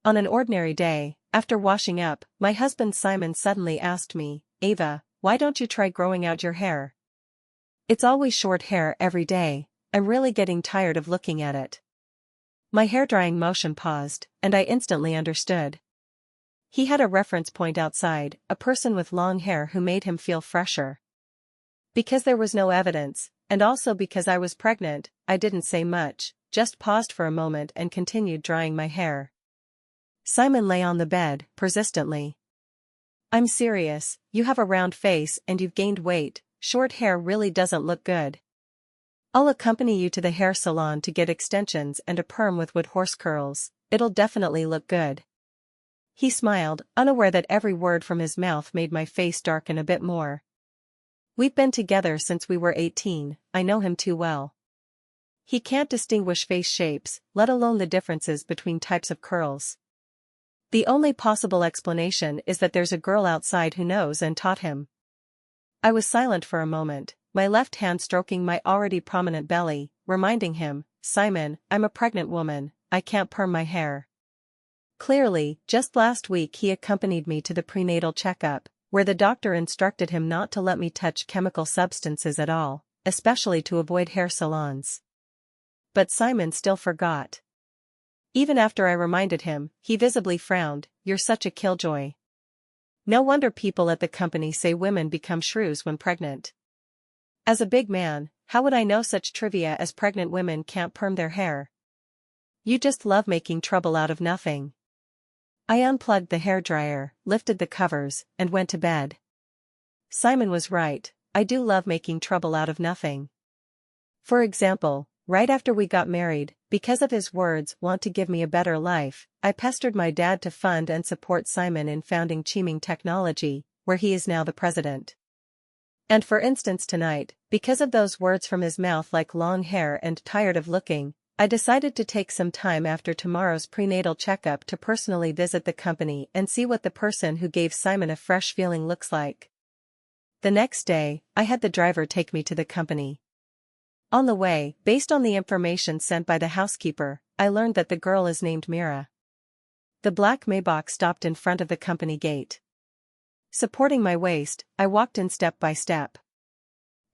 On an ordinary day, after washing up, my husband Simon suddenly asked me, "Ava, why don't you try growing out your hair? It's always short hair every day, I'm really getting tired of looking at it." My hairdrying motion paused, and I instantly understood. He had a reference point outside, a person with long hair who made him feel fresher. Because there was no evidence, and also because I was pregnant, I didn't say much, just paused for a moment and continued drying my hair. Simon lay on the bed, persistently. "I'm serious, you have a round face and you've gained weight, short hair really doesn't look good. I'll accompany you to the hair salon to get extensions and a perm with wood horse curls, it'll definitely look good." He smiled, unaware that every word from his mouth made my face darken a bit more. We've been together since we were 18, I know him too well. He can't distinguish face shapes, let alone the differences between types of curls. The only possible explanation is that there's a girl outside who knows and taught him. I was silent for a moment, my left hand stroking my already prominent belly, reminding him, "Simon, I'm a pregnant woman, I can't perm my hair." Clearly, just last week he accompanied me to the prenatal checkup, where the doctor instructed him not to let me touch chemical substances at all, especially to avoid hair salons. But Simon still forgot. Even after I reminded him, he visibly frowned, "You're such a killjoy. No wonder people at the company say women become shrews when pregnant." As a big man, how would I know such trivia as pregnant women can't perm their hair? You just love making trouble out of nothing. I unplugged the hairdryer, lifted the covers, and went to bed. Simon was right, I do love making trouble out of nothing. For example, right after we got married, because of his words "want to give me a better life," I pestered my dad to fund and support Simon in founding Chiming Technology, where he is now the president. And for instance tonight, because of those words from his mouth like long hair and tired of looking, I decided to take some time after tomorrow's prenatal checkup to personally visit the company and see what the person who gave Simon a fresh feeling looks like. The next day, I had the driver take me to the company. On the way, based on the information sent by the housekeeper, I learned that the girl is named Mira. The black Maybach stopped in front of the company gate. Supporting my waist, I walked in step by step.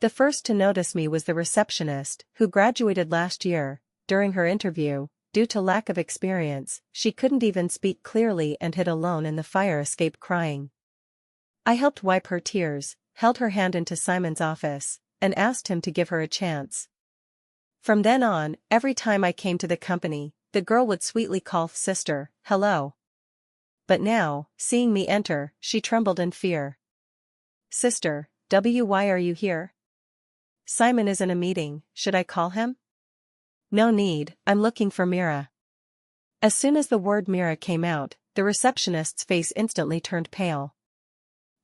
The first to notice me was the receptionist, who graduated last year. During her interview, due to lack of experience, she couldn't even speak clearly and hid alone in the fire escape crying. I helped wipe her tears, held her hand into Simon's office, and asked him to give her a chance. From then on, every time I came to the company, the girl would sweetly call "Sister, hello." But now, seeing me enter, she trembled in fear. "Sister, why are you here? Simon is in a meeting, should I call him?" "No need, I'm looking for Mira." As soon as the word Mira came out, the receptionist's face instantly turned pale.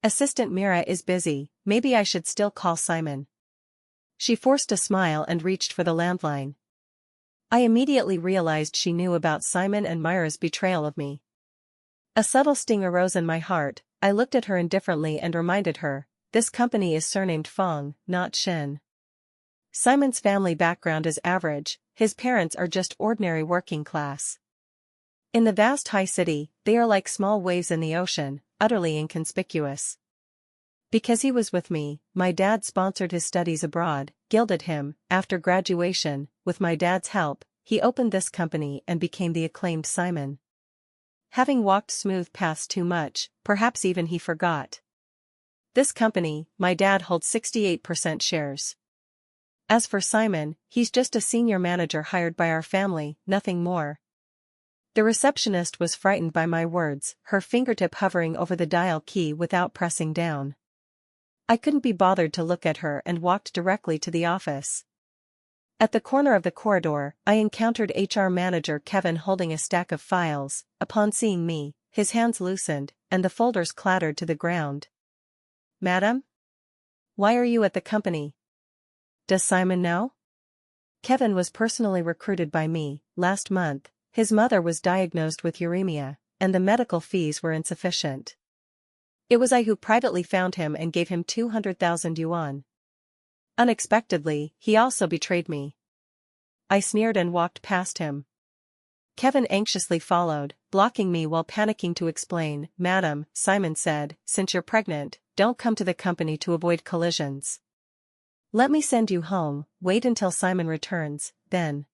"Assistant Mira is busy, maybe I should still call Simon." She forced a smile and reached for the landline. I immediately realized she knew about Simon and Mira's betrayal of me. A subtle sting arose in my heart. I looked at her indifferently and reminded her, this company is surnamed Fong, not Shin. Simon's family background is average, his parents are just ordinary working class. In the vast high city, they are like small waves in the ocean, utterly inconspicuous. Because he was with me, my dad sponsored his studies abroad, gilded him. After graduation, with my dad's help, he opened this company and became the acclaimed Simon. Having walked smooth paths too much, perhaps even he forgot. This company, my dad holds 68% shares. As for Simon, he's just a senior manager hired by our family, nothing more. The receptionist was frightened by my words, her fingertip hovering over the dial key without pressing down. I couldn't be bothered to look at her and walked directly to the office. At the corner of the corridor, I encountered HR manager Kevin holding a stack of files. Upon seeing me, his hands loosened, and the folders clattered to the ground. "Madam? Why are you at the company? Does Simon know?" Kevin was personally recruited by me. Last month, his mother was diagnosed with uremia, and the medical fees were insufficient. It was I who privately found him and gave him 200,000 yuan. Unexpectedly, he also betrayed me. I sneered and walked past him. Kevin anxiously followed, blocking me while panicking to explain. Madam, Simon said, since you're pregnant, don't come to the company to avoid collisions. Let me send you home, wait until Simon returns, then.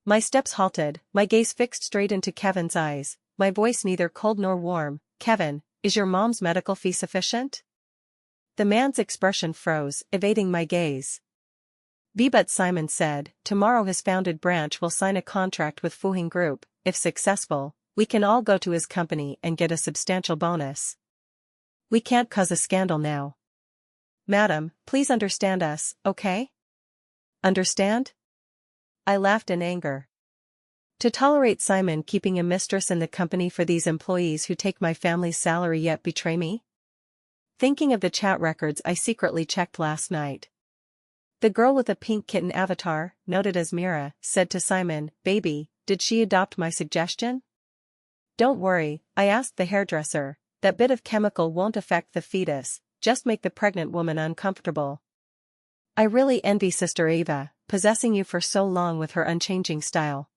My steps halted, my gaze fixed straight into Kevin's eyes, my voice neither cold nor warm. Kevin, is your mom's medical fee sufficient? The man's expression froze, evading my gaze. But Simon said, tomorrow his founded branch will sign a contract with Fuhing Group. If successful, we can all go to his company and get a substantial bonus. We can't cause a scandal now. Madam, please understand us, okay? Understand? I laughed in anger. To tolerate Simon keeping a mistress in the company for these employees who take my family's salary yet betray me? Thinking of the chat records I secretly checked last night. The girl with a pink kitten avatar, noted as Mira, said to Simon, baby, did she adopt my suggestion? Don't worry, I asked the hairdresser, that bit of chemical won't affect the fetus, just make the pregnant woman uncomfortable. I really envy Sister Ava, possessing you for so long with her unchanging style.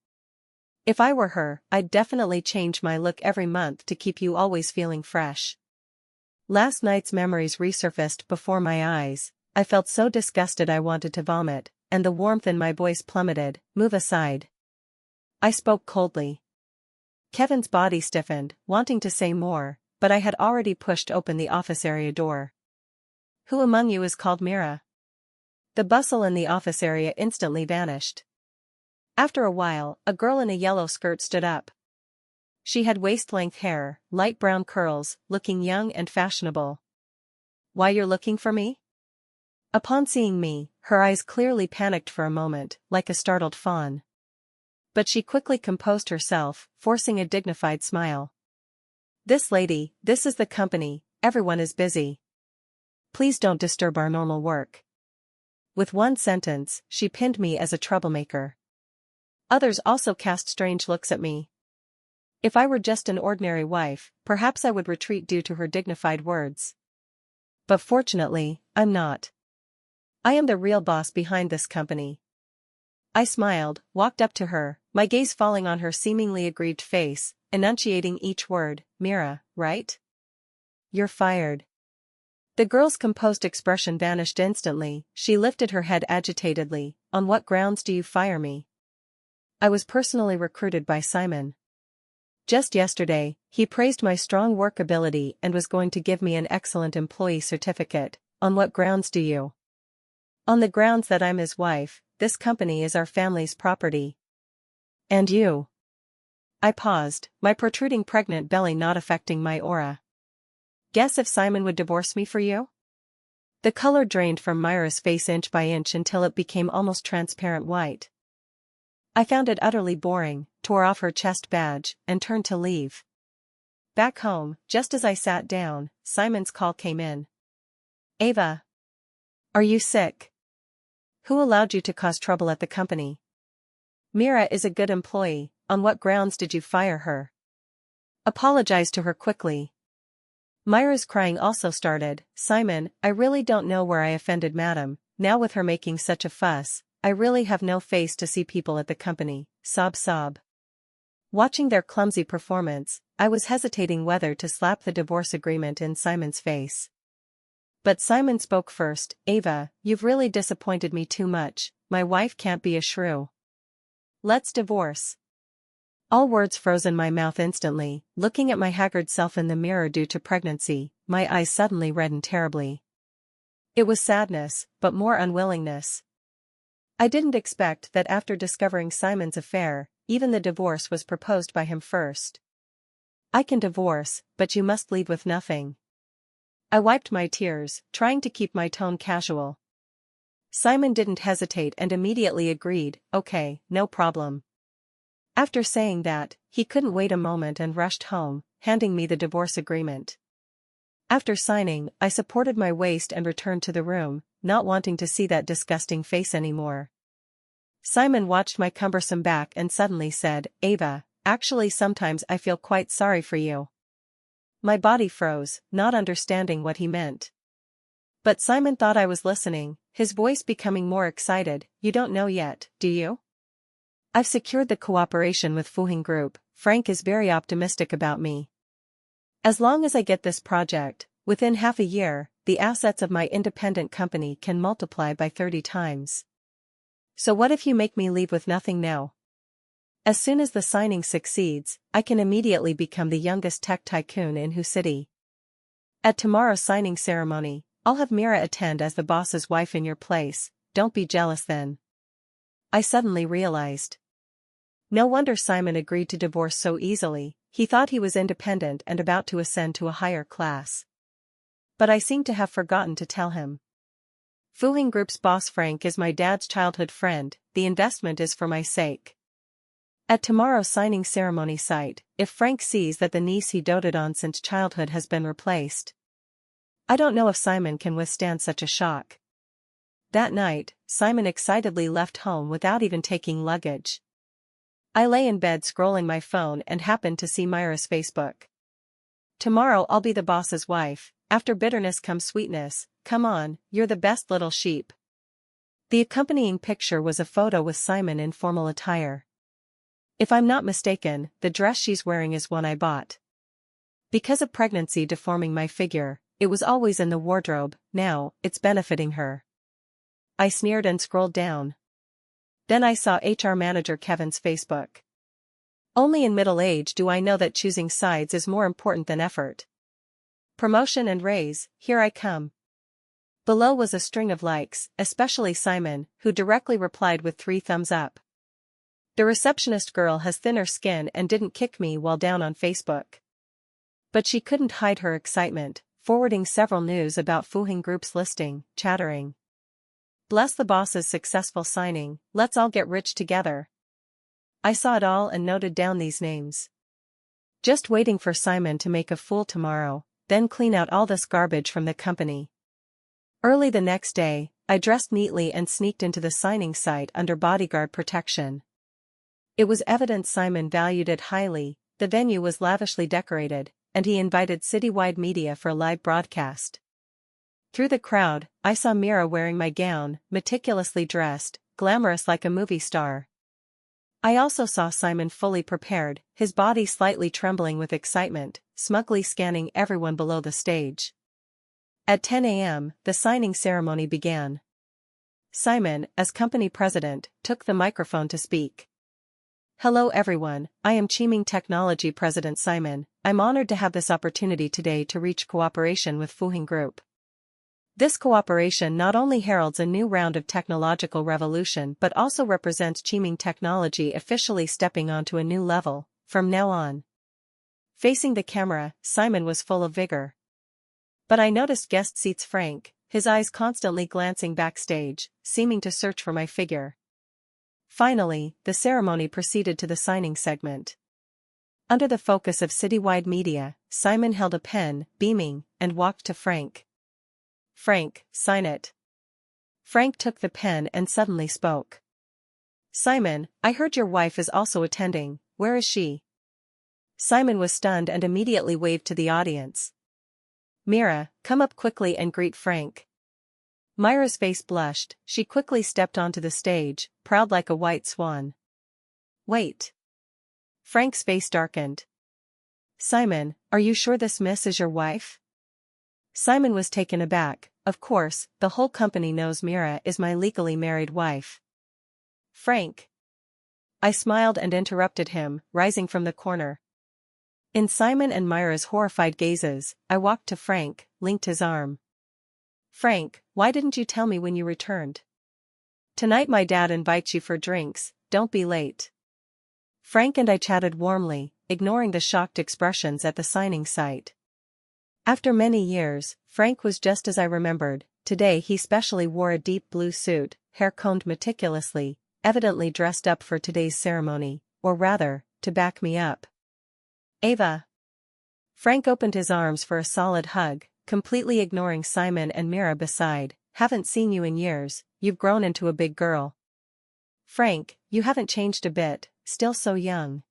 If I were her, I'd definitely change my look every month to keep you always feeling fresh. Last night's memories resurfaced before my eyes. I felt so disgusted I wanted to vomit, and the warmth in my voice plummeted. Move aside. I spoke coldly. Kevin's body stiffened, wanting to say more, but I had already pushed open the office area door. Who among you is called Mira? The bustle in the office area instantly vanished. After a while, a girl in a yellow skirt stood up. She had waist-length hair, light brown curls, looking young and fashionable. Why you're looking for me? Upon seeing me, her eyes clearly panicked for a moment, like a startled fawn. But she quickly composed herself, forcing a dignified smile. This lady, this is the company, everyone is busy. Please don't disturb our normal work. With one sentence, she pinned me as a troublemaker. Others also cast strange looks at me. If I were just an ordinary wife, perhaps I would retreat due to her dignified words. But fortunately, I'm not. I am the real boss behind this company. I smiled, walked up to her, my gaze falling on her seemingly aggrieved face, enunciating each word. Mira, right? You're fired. The girl's composed expression vanished instantly. She lifted her head agitatedly. On what grounds do you fire me? I was personally recruited by Simon. Just yesterday, he praised my strong work ability and was going to give me an excellent employee certificate. On what grounds do you? On the grounds that I'm his wife. This company is our family's property. And you? I paused, my protruding pregnant belly not affecting my aura. Guess if Simon would divorce me for you? The color drained from Myra's face inch by inch until it became almost transparent white. I found it utterly boring, tore off her chest badge, and turned to leave. Back home, just as I sat down, Simon's call came in. Ava. Are you sick? Who allowed you to cause trouble at the company? Mira is a good employee. On what grounds did you fire her? Apologize to her quickly. Myra's crying also started. Simon, I really don't know where I offended Madam. Now with her making such a fuss, I really have no face to see people at the company. Sob sob. Watching their clumsy performance, I was hesitating whether to slap the divorce agreement in Simon's face. But Simon spoke first. Ava, you've really disappointed me too much. My wife can't be a shrew. Let's divorce. All words froze in my mouth instantly. Looking at my haggard self in the mirror due to pregnancy, my eyes suddenly reddened terribly. It was sadness, but more unwillingness. I didn't expect that after discovering Simon's affair, even the divorce was proposed by him first. I can divorce, but you must leave with nothing. I wiped my tears, trying to keep my tone casual. Simon didn't hesitate and immediately agreed. Okay, no problem. After saying that, he couldn't wait a moment and rushed home, handing me the divorce agreement. After signing, I supported my waist and returned to the room, not wanting to see that disgusting face anymore. Simon watched my cumbersome back and suddenly said, Ava, actually sometimes I feel quite sorry for you. My body froze, not understanding what he meant. But Simon thought I was listening, his voice becoming more excited. You don't know yet, do you? I've secured the cooperation with Fuhing Group. Frank is very optimistic about me. As long as I get this project, within half a year, the assets of my independent company can multiply by 30 times. So what if you make me leave with nothing now? As soon as the signing succeeds, I can immediately become the youngest tech tycoon in Hu City. At tomorrow's signing ceremony, I'll have Mira attend as the boss's wife in your place. Don't be jealous then. I suddenly realized. No wonder Simon agreed to divorce so easily. He thought he was independent and about to ascend to a higher class. But I seem to have forgotten to tell him. Fuhing Group's boss Frank is my dad's childhood friend. The investment is for my sake. At tomorrow's signing ceremony site, if Frank sees that the niece he doted on since childhood has been replaced, I don't know if Simon can withstand such a shock. That night, Simon excitedly left home without even taking luggage. I lay in bed scrolling my phone and happened to see Myra's Facebook. Tomorrow I'll be the boss's wife. After bitterness comes sweetness. Come on, you're the best little sheep. The accompanying picture was a photo with Simon in formal attire. If I'm not mistaken, the dress she's wearing is one I bought. Because of pregnancy deforming my figure, it was always in the wardrobe. Now, it's benefiting her. I sneered and scrolled down. Then I saw HR manager Kevin's Facebook. Only in middle age do I know that choosing sides is more important than effort. Promotion and raise, here I come. Below was a string of likes, especially Simon, who directly replied with 3 thumbs up. The receptionist girl has thinner skin and didn't kick me while down on Facebook. But she couldn't hide her excitement, forwarding several news about Fuhing Group's listing, chattering. Bless the boss's successful signing, let's all get rich together. I saw it all and noted down these names. Just waiting for Simon to make a fool tomorrow, then clean out all this garbage from the company. Early the next day, I dressed neatly and sneaked into the signing site under bodyguard protection. It was evident Simon valued it highly. The venue was lavishly decorated, and he invited citywide media for a live broadcast. Through the crowd, I saw Mira wearing my gown, meticulously dressed, glamorous like a movie star. I also saw Simon fully prepared, his body slightly trembling with excitement, smugly scanning everyone below the stage. At 10 a.m., the signing ceremony began. Simon, as company president, took the microphone to speak. Hello everyone, I am Chiming Technology President Simon. I'm honored to have this opportunity today to reach cooperation with Fuhing Group. This cooperation not only heralds a new round of technological revolution but also represents Chiming Technology officially stepping onto a new level, from now on. Facing the camera, Simon was full of vigor. But I noticed guest seats Frank, his eyes constantly glancing backstage, seeming to search for my figure. Finally, the ceremony proceeded to the signing segment. Under the focus of citywide media, Simon held a pen, beaming, and walked to Frank. Frank, sign it. Frank took the pen and suddenly spoke. Simon, I heard your wife is also attending. Where is she? Simon was stunned and immediately waved to the audience. Mira, come up quickly and greet Frank. Myra's face blushed. She quickly stepped onto the stage, proud like a white swan. Wait. Frank's face darkened. Simon, are you sure this miss is your wife? Simon was taken aback. Of course, the whole company knows Mira is my legally married wife. Frank. I smiled and interrupted him, rising from the corner. In Simon and Myra's horrified gazes, I walked to Frank, linked his arm. Frank, why didn't you tell me when you returned? Tonight my dad invites you for drinks, don't be late. Frank and I chatted warmly, ignoring the shocked expressions at the signing site. After many years, Frank was just as I remembered. Today he specially wore a deep blue suit, hair combed meticulously, evidently dressed up for today's ceremony, or rather, to back me up. Ava. Frank opened his arms for a solid hug, completely ignoring Simon and Mira beside. Haven't seen you in years, you've grown into a big girl. Frank, you haven't changed a bit, still so young.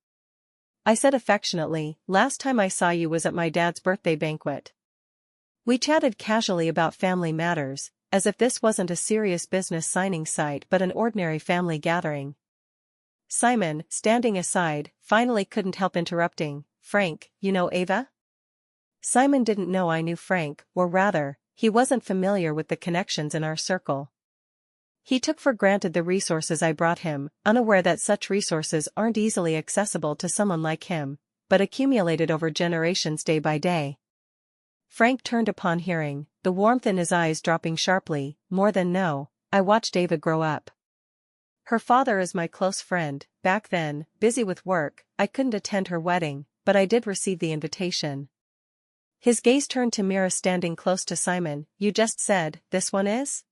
I said affectionately, last time I saw you was at my dad's birthday banquet. We chatted casually about family matters, as if this wasn't a serious business signing site but an ordinary family gathering. Simon, standing aside, finally couldn't help interrupting. Frank, you know Ava? Simon didn't know I knew Frank, or rather, he wasn't familiar with the connections in our circle. He took for granted the resources I brought him, unaware that such resources aren't easily accessible to someone like him, but accumulated over generations day by day. Frank turned upon hearing, the warmth in his eyes dropping sharply. More than no, I watched Ava grow up. Her father is my close friend. Back then, busy with work, I couldn't attend her wedding, but I did receive the invitation. His gaze turned to Mira standing close to Simon. You just said, this one is?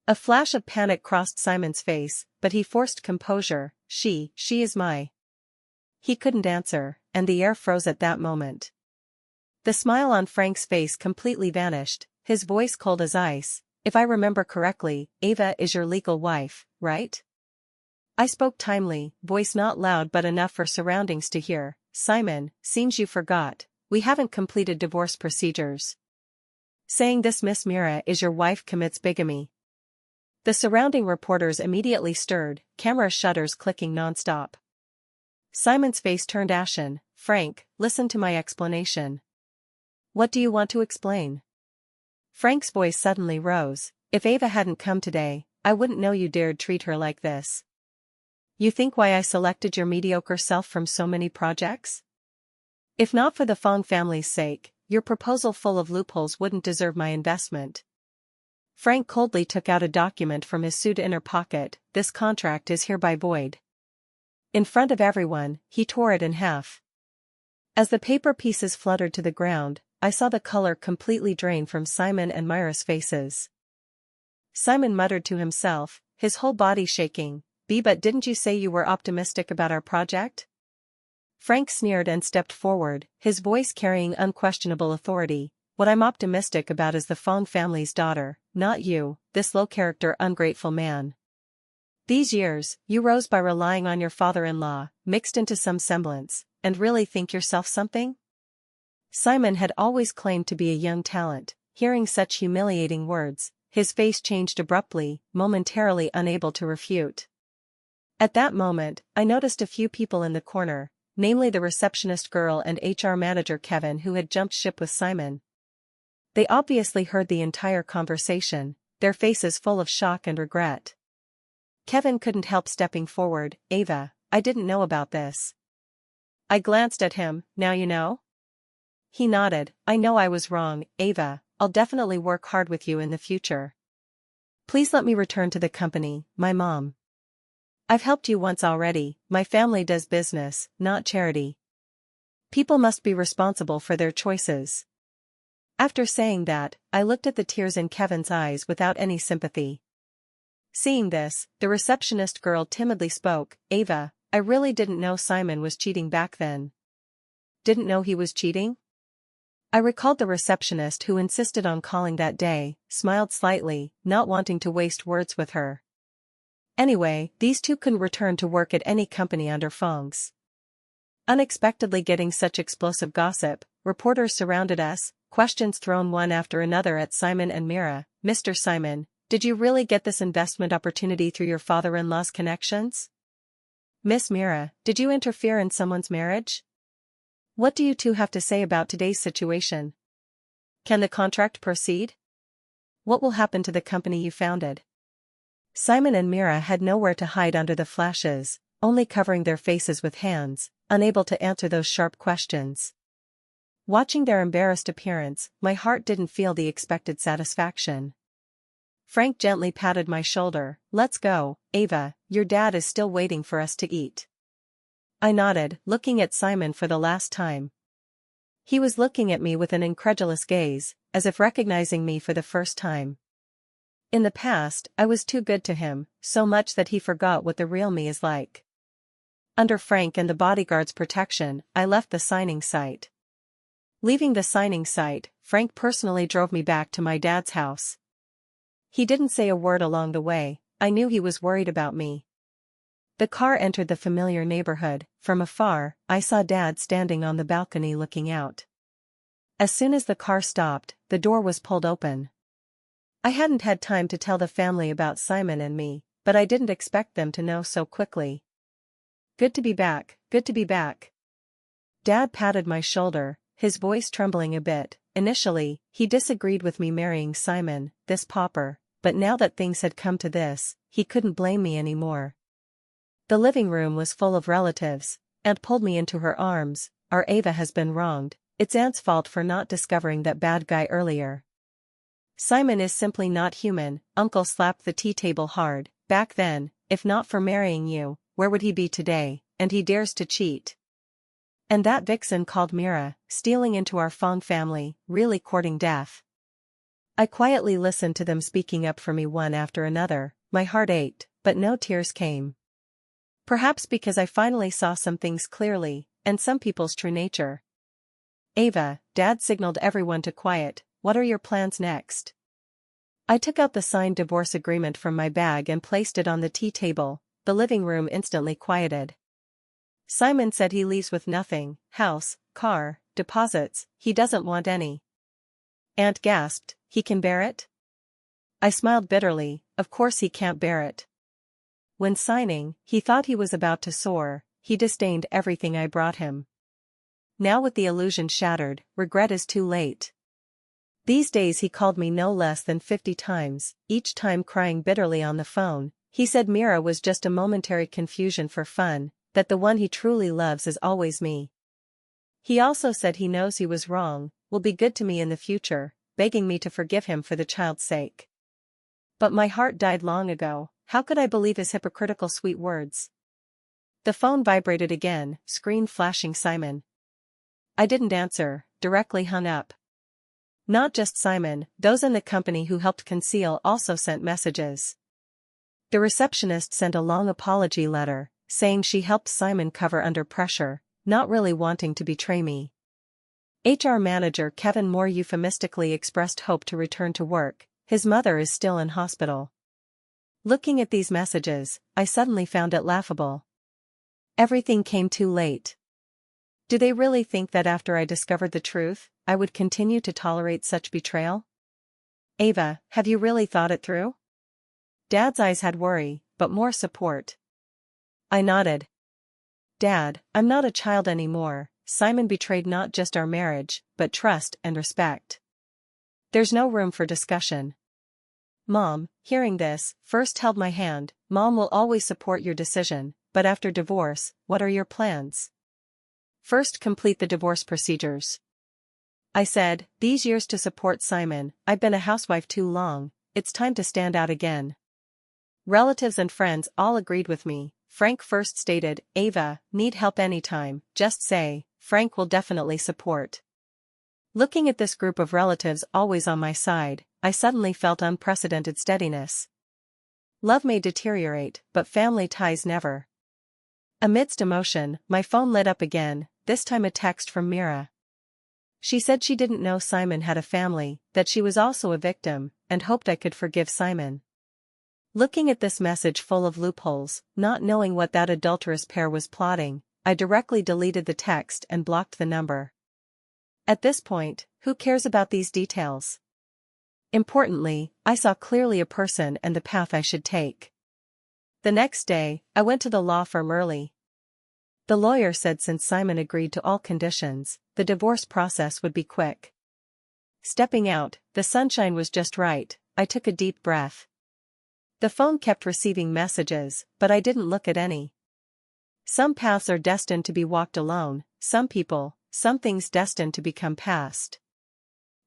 A flash of panic crossed Simon's face, but he forced composure. She is my. He couldn't answer, and the air froze at that moment. The smile on Frank's face completely vanished, his voice cold as ice. If I remember correctly, Ava is your legal wife, right? I spoke timely, voice not loud but enough for surroundings to hear. Simon, seems you forgot, we haven't completed divorce procedures. Saying this, Miss Mira is your wife commits bigamy. The surrounding reporters immediately stirred, camera shutters clicking nonstop. Simon's face turned ashen. Frank, listen to my explanation. What do you want to explain? Frank's voice suddenly rose. If Ava hadn't come today, I wouldn't know you dared treat her like this. You think why I selected your mediocre self from so many projects? If not for the Fong family's sake, your proposal full of loopholes wouldn't deserve my investment. Frank coldly took out a document from his suit inner pocket. This contract is hereby void. In front of everyone, he tore it in half. As the paper pieces fluttered to the ground, I saw the color completely drain from Simon and Myra's faces. Simon muttered to himself, his whole body shaking. But didn't you say you were optimistic about our project? Frank sneered and stepped forward, his voice carrying unquestionable authority. What I'm optimistic about is the Fong family's daughter, not you, this low-character ungrateful man. These years, you rose by relying on your father-in-law, mixed into some semblance, and really think yourself something? Simon had always claimed to be a young talent. Hearing such humiliating words, his face changed abruptly, momentarily unable to refute. At that moment, I noticed a few people in the corner, namely the receptionist girl and HR manager Kevin, who had jumped ship with Simon. They obviously heard the entire conversation, their faces full of shock and regret. Kevin couldn't help stepping forward. Ava, I didn't know about this. I glanced at him. Now you know? He nodded. I know I was wrong, Ava. I'll definitely work hard with you in the future. Please let me return to the company, my mom. I've helped you once already. My family does business, not charity. People must be responsible for their choices. After saying that, I looked at the tears in Kevin's eyes without any sympathy. Seeing this, the receptionist girl timidly spoke. Ava, I really didn't know Simon was cheating back then. Didn't know he was cheating? I recalled the receptionist who insisted on calling that day, smiled slightly, not wanting to waste words with her. Anyway, these two couldn't return to work at any company under Fong's. Unexpectedly getting such explosive gossip, reporters surrounded us, questions thrown one after another at Simon and Mira. Mr. Simon, did you really get this investment opportunity through your father-in-law's connections? Miss Mira, did you interfere in someone's marriage? What do you two have to say about today's situation? Can the contract proceed? What will happen to the company you founded? Simon and Mira had nowhere to hide under the flashes, only covering their faces with hands, unable to answer those sharp questions. Watching their embarrassed appearance, my heart didn't feel the expected satisfaction. Frank gently patted my shoulder. Let's go, Ava, your dad is still waiting for us to eat. I nodded, looking at Simon for the last time. He was looking at me with an incredulous gaze, as if recognizing me for the first time. In the past, I was too good to him, so much that he forgot what the real me is like. Under Frank and the bodyguard's protection, I left the signing site. Leaving the signing site, Frank personally drove me back to my dad's house. He didn't say a word along the way. I knew he was worried about me. The car entered the familiar neighborhood. From afar, I saw Dad standing on the balcony looking out. As soon as the car stopped, the door was pulled open. I hadn't had time to tell the family about Simon and me, but I didn't expect them to know so quickly. Good to be back, good to be back. Dad patted my shoulder, his voice trembling a bit. Initially, he disagreed with me marrying Simon, this pauper, but now that things had come to this, he couldn't blame me anymore. The living room was full of relatives. Aunt pulled me into her arms. Our Ava has been wronged. It's Aunt's fault for not discovering that bad guy earlier. Simon is simply not human. Uncle slapped the tea table hard. Back then, if not for marrying you, where would he be today? And he dares to cheat. And that vixen called Mira, stealing into our Fong family, really courting death. I quietly listened to them speaking up for me one after another. My heart ached, but no tears came. Perhaps because I finally saw some things clearly, and some people's true nature. Ava, Dad signaled everyone to quiet. What are your plans next? I took out the signed divorce agreement from my bag and placed it on the tea table. The living room instantly quieted. Simon said he leaves with nothing, house, car, deposits, he doesn't want any. Aunt gasped, he can bear it? I smiled bitterly, of course he can't bear it. When signing, he thought he was about to soar, he disdained everything I brought him. Now with the illusion shattered, regret is too late. These days he called me no less than 50 times, each time crying bitterly on the phone. He said Mira was just a momentary confusion for fun, that the one he truly loves is always me. He also said he knows he was wrong, will be good to me in the future, begging me to forgive him for the child's sake. But my heart died long ago. How could I believe his hypocritical sweet words? The phone vibrated again, screen flashing Simon. I didn't answer, directly hung up. Not just Simon, those in the company who helped conceal also sent messages. The receptionist sent a long apology letter, saying she helped Simon cover under pressure, not really wanting to betray me. HR manager Kevin more euphemistically expressed hope to return to work. His mother is still in hospital. Looking at these messages, I suddenly found it laughable. Everything came too late. Do they really think that after I discovered the truth, I would continue to tolerate such betrayal? Ava, have you really thought it through? Dad's eyes had worry, but more support. I nodded. Dad, I'm not a child anymore. Simon betrayed not just our marriage, but trust and respect. There's no room for discussion. Mom, hearing this, first held my hand. Mom will always support your decision, but after divorce, what are your plans? First, complete the divorce procedures. I said, these years to support Simon, I've been a housewife too long, it's time to stand out again. Relatives and friends all agreed with me. Frank first stated, Ava, need help anytime, just say, Frank will definitely support. Looking at this group of relatives always on my side, I suddenly felt unprecedented steadiness. Love may deteriorate, but family ties never. Amidst emotion, my phone lit up again, this time a text from Mira. She said she didn't know Simon had a family, that she was also a victim, and hoped I could forgive Simon. Looking at this message full of loopholes, not knowing what that adulterous pair was plotting, I directly deleted the text and blocked the number. At this point, who cares about these details? Importantly, I saw clearly a person and the path I should take. The next day, I went to the law firm early. The lawyer said since Simon agreed to all conditions, the divorce process would be quick. Stepping out, the sunshine was just right. I took a deep breath. The phone kept receiving messages, but I didn't look at any. Some paths are destined to be walked alone, some people, some things destined to become past.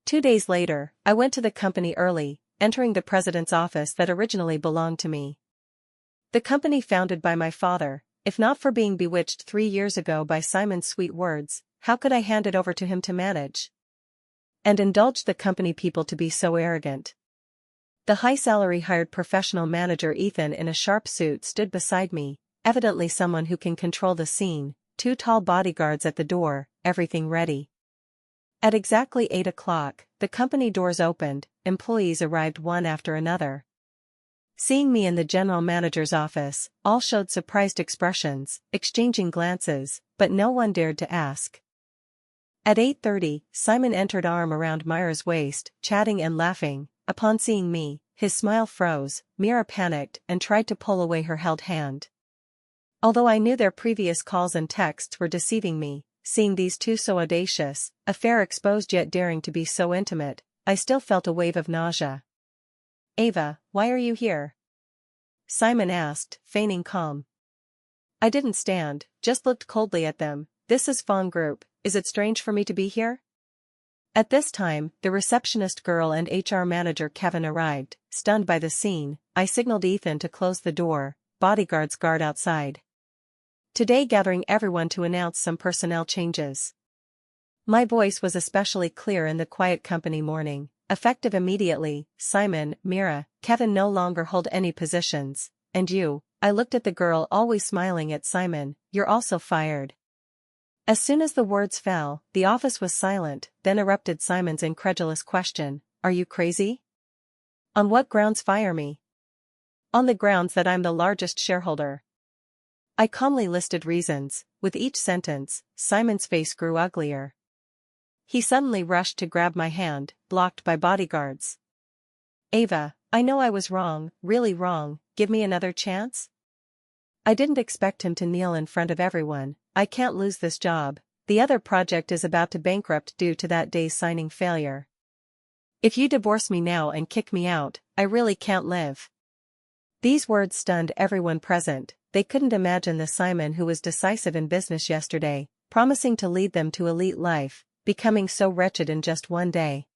2 days later, I went to the company early, entering the president's office that originally belonged to me. The company founded by my father, if not for being bewitched 3 years ago by Simon's sweet words, how could I hand it over to him to manage? And indulge the company people to be so arrogant. The high-salary hired professional manager Ethan in a sharp suit stood beside me, evidently someone who can control the scene, 2 tall bodyguards at the door, everything ready. At exactly 8 o'clock, the company doors opened, employees arrived one after another. Seeing me in the general manager's office, all showed surprised expressions, exchanging glances, but no one dared to ask. At 8:30, Simon entered arm around Myra's waist, chatting and laughing. Upon seeing me, his smile froze. Mira panicked and tried to pull away her held hand. Although I knew their previous calls and texts were deceiving me, seeing these two so audacious, affair exposed yet daring to be so intimate, I still felt a wave of nausea. "Ava, why are you here?" Simon asked, feigning calm. I didn't stand, just looked coldly at them. "This is Fawn Group, is it strange for me to be here?" At this time, the receptionist girl and HR manager Kevin arrived. Stunned by the scene, I signaled Ethan to close the door. Bodyguards guard outside. Today gathering everyone to announce some personnel changes. My voice was especially clear in the quiet company morning. Effective immediately, Simon, Mira, Kevin no longer hold any positions. And you, I looked at the girl always smiling at Simon, "You're also fired." As soon as the words fell, the office was silent, then erupted Simon's incredulous question, "Are you crazy? On what grounds fire me?" "On the grounds that I'm the largest shareholder." I calmly listed reasons. With each sentence, Simon's face grew uglier. He suddenly rushed to grab my hand, blocked by bodyguards. "Ava, I know I was wrong, really wrong, give me another chance?" I didn't expect him to kneel in front of everyone. "I can't lose this job. The other project is about to bankrupt due to that day's signing failure. If you divorce me now and kick me out, I really can't live." These words stunned everyone present. They couldn't imagine the Simon who was decisive in business yesterday, promising to lead them to elite life, becoming so wretched in just one day.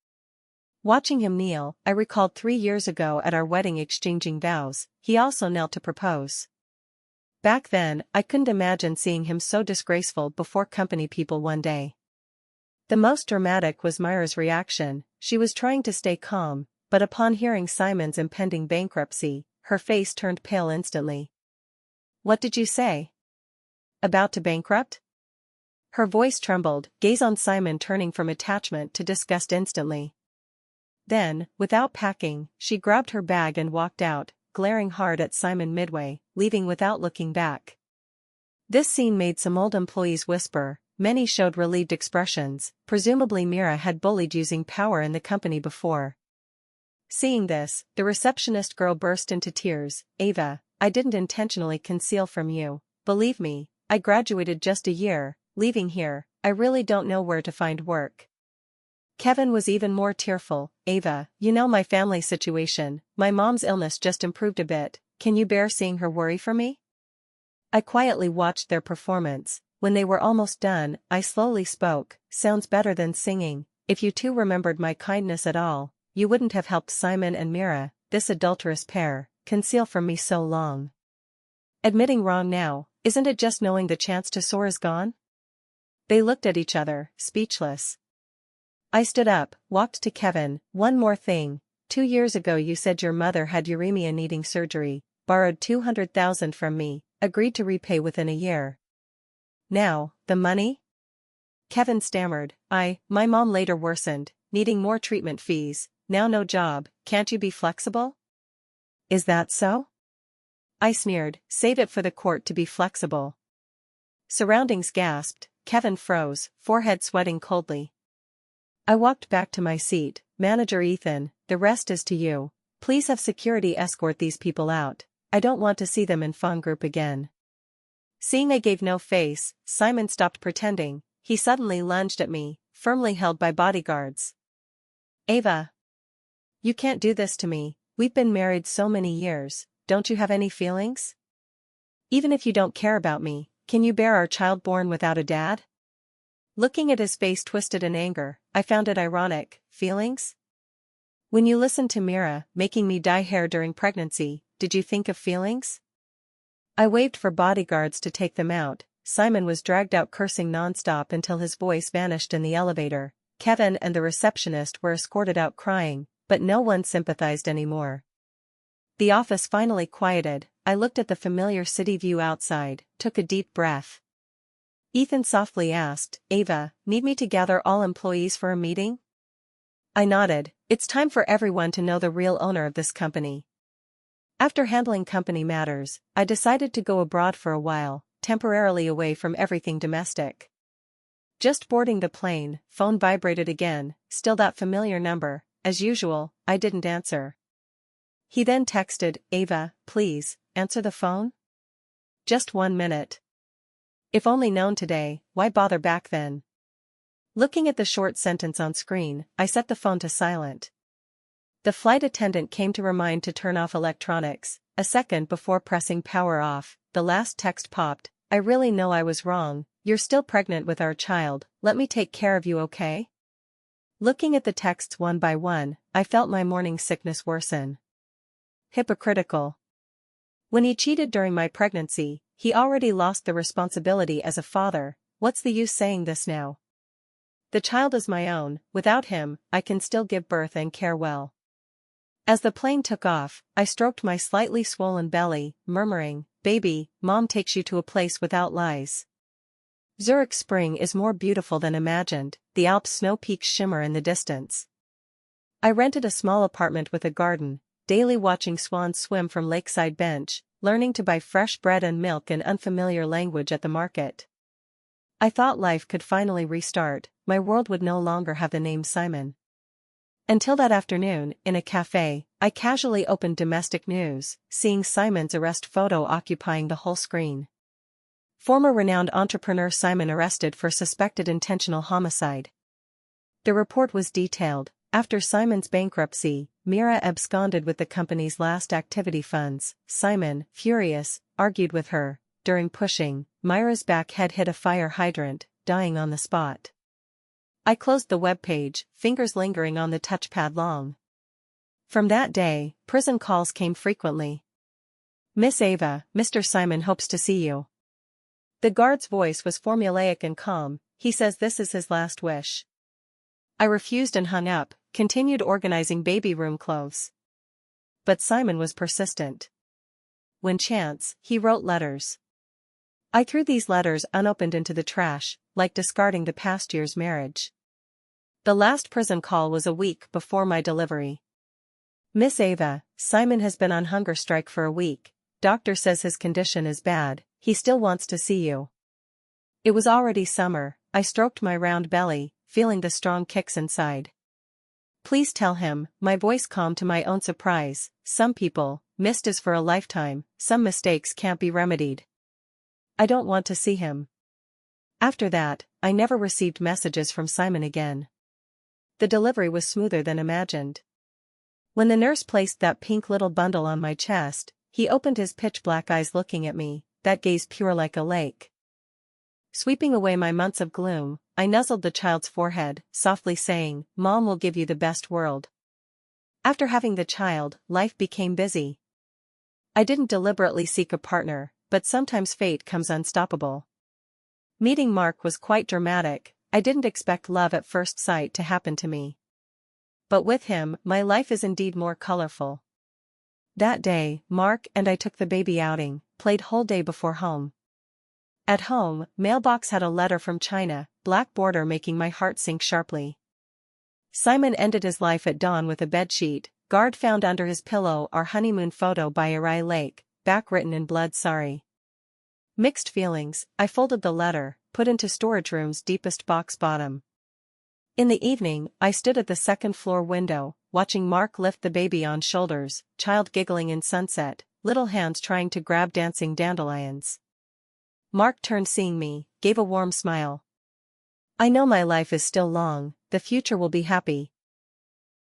Watching him kneel, I recalled 3 years ago at our wedding exchanging vows. He also knelt to propose. Back then, I couldn't imagine seeing him so disgraceful before company people one day. The most dramatic was Myra's reaction. She was trying to stay calm, but upon hearing Simon's impending bankruptcy, her face turned pale instantly. "What did you say? About to bankrupt?" Her voice trembled, gaze on Simon turning from attachment to disgust instantly. Then, without packing, she grabbed her bag and walked out, glaring hard at Simon midway, leaving without looking back. This scene made some old employees whisper. Many showed relieved expressions. Presumably Mira had bullied using power in the company before. Seeing this, the receptionist girl burst into tears. "Ava, I didn't intentionally conceal from you. Believe me, I graduated just a year. Leaving here, I really don't know where to find work." Kevin was even more tearful. "Ava, you know my family situation. My mom's illness just improved a bit. Can you bear seeing her worry for me?" I quietly watched their performance. When they were almost done, I slowly spoke. "Sounds better than singing. If you two remembered my kindness at all, you wouldn't have helped Simon and Mira, this adulterous pair, conceal from me so long. Admitting wrong now, isn't it just knowing the chance to soar is gone?" They looked at each other, speechless. I stood up, walked to Kevin. "One more thing. 2 years ago you said your mother had uremia needing surgery, borrowed 200,000 from me, agreed to repay within a year. Now, the money?" Kevin stammered. My mom later worsened, needing more treatment fees, now no job. Can't you be flexible?" "Is that so?" I sneered. "Save it for the court to be flexible." Surroundings gasped. Kevin froze, forehead sweating coldly. I walked back to my seat. "Manager Ethan, the rest is to you. Please have security escort these people out. I don't want to see them in Fawn Group again." Seeing I gave no face, Simon stopped pretending. He suddenly lunged at me, firmly held by bodyguards. "Ava, you can't do this to me. We've been married so many years. Don't you have any feelings? Even if you don't care about me, can you bear our child born without a dad?" Looking at his face twisted in anger, I found it ironic. "Feelings? When you listened to Mira, making me dye hair during pregnancy, did you think of feelings?" I waved for bodyguards to take them out. Simon was dragged out cursing nonstop until his voice vanished in the elevator. Kevin and the receptionist were escorted out crying, but no one sympathized anymore. The office finally quieted. I looked at the familiar city view outside, took a deep breath. Ethan softly asked, "Ava, need me to gather all employees for a meeting?" I nodded. It's time for everyone to know the real owner of this company. After handling company matters, I decided to go abroad for a while, temporarily away from everything domestic. Just boarding the plane, phone vibrated again, still that familiar number. As usual, I didn't answer. He then texted, "Ava, please, answer the phone." Just 1 minute. If only known today, why bother back then? Looking at the short sentence on screen, I set the phone to silent. The flight attendant came to remind to turn off electronics. A second before pressing power off, the last text popped. I really know I was wrong. You're still pregnant with our child. Let me take care of you, okay? Looking at the texts one by one, I felt my morning sickness worsen. Hypocritical. When he cheated during my pregnancy, he already lost the responsibility as a father. What's the use saying this now? The child is my own. Without him, I can still give birth and care well. As the plane took off, I stroked my slightly swollen belly, murmuring, "Baby, Mom takes you to a place without lies." Zurich spring is more beautiful than imagined, the Alps snow peaks shimmer in the distance. I rented a small apartment with a garden, daily watching swans swim from lakeside bench, learning to buy fresh bread and milk in unfamiliar language at the market. I thought life could finally restart, my world would no longer have the name Simon. Until that afternoon, in a cafe, I casually opened domestic news, seeing Simon's arrest photo occupying the whole screen. Former renowned entrepreneur Simon arrested for suspected intentional homicide. The report was detailed. After Simon's bankruptcy, Mira absconded with the company's last activity funds. Simon, furious, argued with her. During pushing, Myra's back head hit a fire hydrant, dying on the spot. I closed the webpage, fingers lingering on the touchpad long. From that day, prison calls came frequently. "Miss Ava, Mr. Simon hopes to see you." The guard's voice was formulaic and calm. "He says this is his last wish." I refused and hung up, continued organizing baby room clothes. But Simon was persistent. When chance, he wrote letters. I threw these letters unopened into the trash, like discarding the past year's marriage. The last prison call was a week before my delivery. "Miss Ava, Simon has been on hunger strike for a week. Doctor says his condition is bad, he still wants to see you." It was already summer. I stroked my round belly, feeling the strong kicks inside. "Please tell him," my voice calm to my own surprise. "Some people, missed is for a lifetime, some mistakes can't be remedied. I don't want to see him." After that, I never received messages from Simon again. The delivery was smoother than imagined. When the nurse placed that pink little bundle on my chest, he opened his pitch-black eyes looking at me, that gaze pure like a lake. Sweeping away my months of gloom, I nuzzled the child's forehead, softly saying, "Mom will give you the best world." After having the child, life became busy. I didn't deliberately seek a partner, but sometimes fate comes unstoppable. Meeting Mark was quite dramatic. I didn't expect love at first sight to happen to me. But with him, my life is indeed more colorful. That day, Mark and I took the baby outing, played whole day before home. At home, mailbox had a letter from China, black border making my heart sink sharply. Simon ended his life at dawn with a bedsheet. Guard found under his pillow our honeymoon photo by Arai Lake, back written in blood, "Sorry." Mixed feelings, I folded the letter, put into storage room's deepest box bottom. In the evening, I stood at the second-floor window, watching Mark lift the baby on shoulders, child giggling in sunset, little hands trying to grab dancing dandelions. Mark turned seeing me, gave a warm smile. "I know my life is still long, the future will be happy,